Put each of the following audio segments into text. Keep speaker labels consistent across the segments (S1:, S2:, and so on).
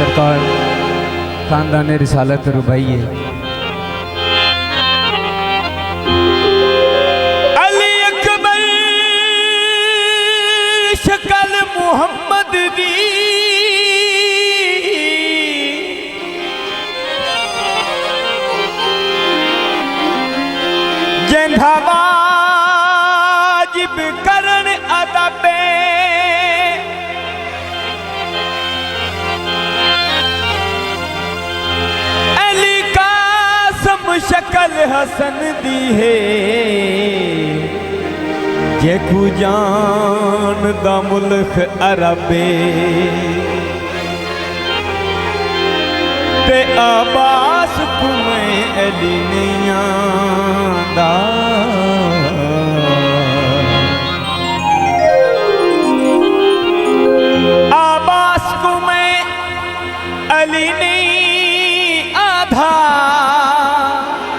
S1: सरकार खानदान रिसालत रुबाइए
S2: अली अकबर शकल मुहम्मद दी जेंधा वाजिब करन अदबे अली कासम शकल हसन दी है जेकू जान दा मुल्क अरबे ते आबास कुमें अली नहीं आंदा आबास कुमें अली नहीं आधा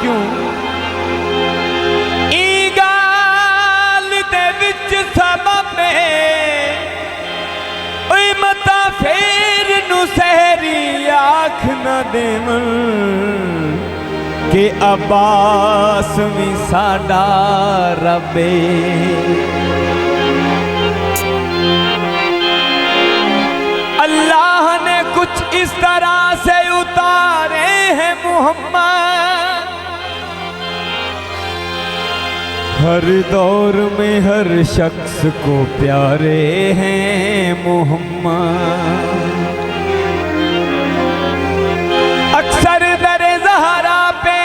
S2: क्यों ई गाल दे विच सबब ओए मता फेर नु सहरी आख न देवन के अब्बास भी साडा रबे अल्लाह ने कुछ इस तरह से उतारे हैं मुहम्मद हर दौर में हर शख्स को प्यारे हैं मोहम्मद अक्सर दरे ज़हरा पे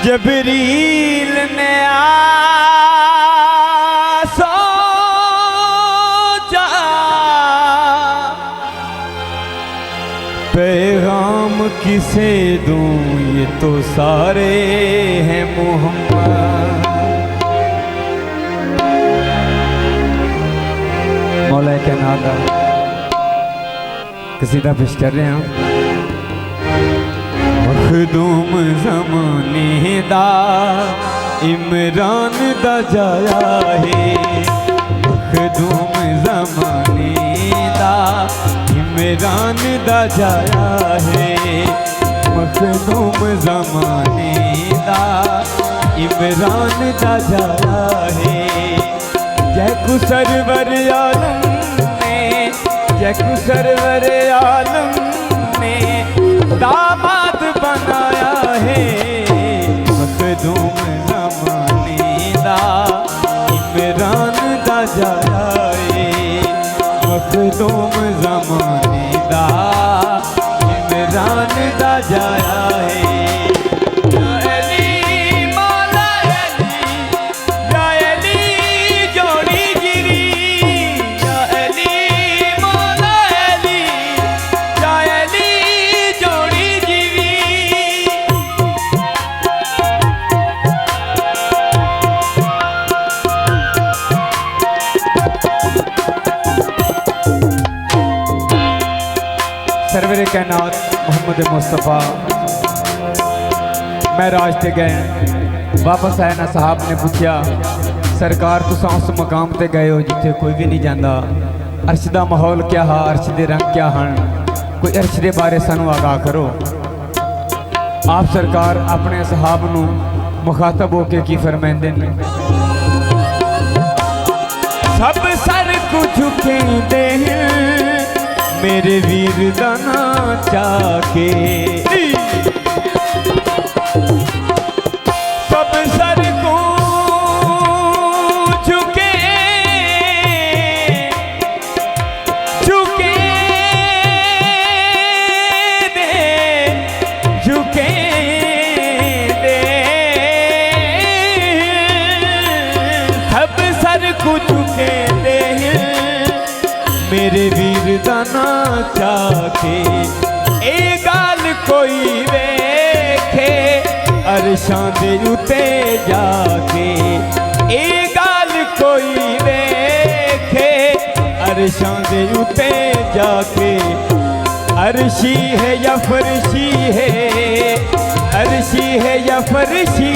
S2: जबरील ने सोचा पैगाम किसे दूं ये तो सारे हैं मोहम्मद
S1: मौला के नादा कसीदा पेश कर रहे हैं
S2: मखदूम ज़माने दा इमरान दा जाया है मखदूम ज़माने दा इमरान दा जाया है मखदूम ज़माने दा इमरान दा जाया है जैकू सरवर आलम ने जैकू सरवर आलम ने दामाद बनाया है मखदूम ज़माने दा इमरान दा जाया है मखदूम ज़माने दा इमरान दा जाया है
S1: सरवर कायनात मोहम्मद मुस्तफ़ा महराज ते गए वापस आए ना साहब ने पूछा सरकार तुसा उस मकाम ते गए हो जिथे कोई भी नहीं जाता अर्श दा माहौल क्या हा अर्श दे रंग क्या हैं कोई अर्श दे बारे सानू आगाह करो आप सरकार अपने साहब नू मुखातब होके की फरमाइंदे ने
S2: सब सर को झुके दे मेरे वीर दाना चाके सब सर को झुके झुके दे झुके दे सब सर को झुके दे मेरे वीर दाना चाके ए गाल कोई वेखे अरशां दे उते जाके ए गाल कोई वेखे अरशां दे उते जाके अर्शी है या फरशी है अर्शी है या फरशी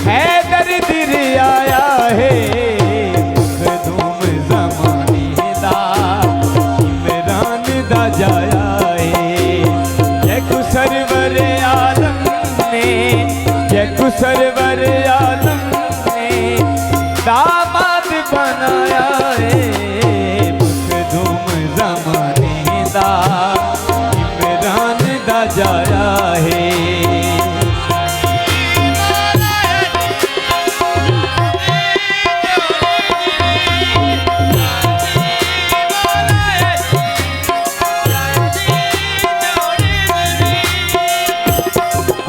S2: है दर्द आया है मखदूम ज़माने दा
S1: बनाया है मखदूम ज़माने दा इमरान दा जाया है।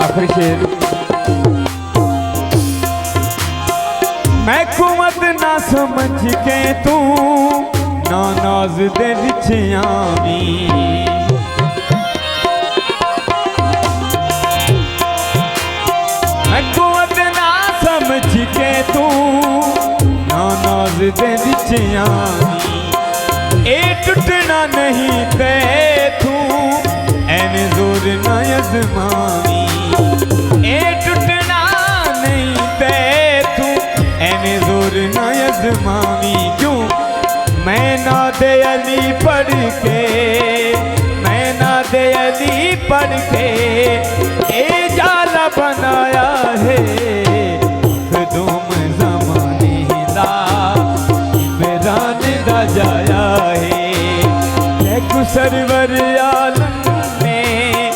S1: आखिरी शेर। मैं कुमत ना समझ के तू ना नाज दे विच आवी, मैं कुमत ना समझ के तू ना नाज दे विच आवी, ए टुटना नहीं ते तू एने जोर ना अजमावी, ए टुटना नहीं ते तू एने जोर ना अजमावी। क्यों मैं ना दे अली पढ़ के, मैं ना दे अली पढ़ के ए जाला बनाया है मखदूम ज़माने दा इमरान दा जाया है। यकु सरवर आलम में,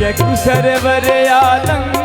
S1: यकु सरवर आलम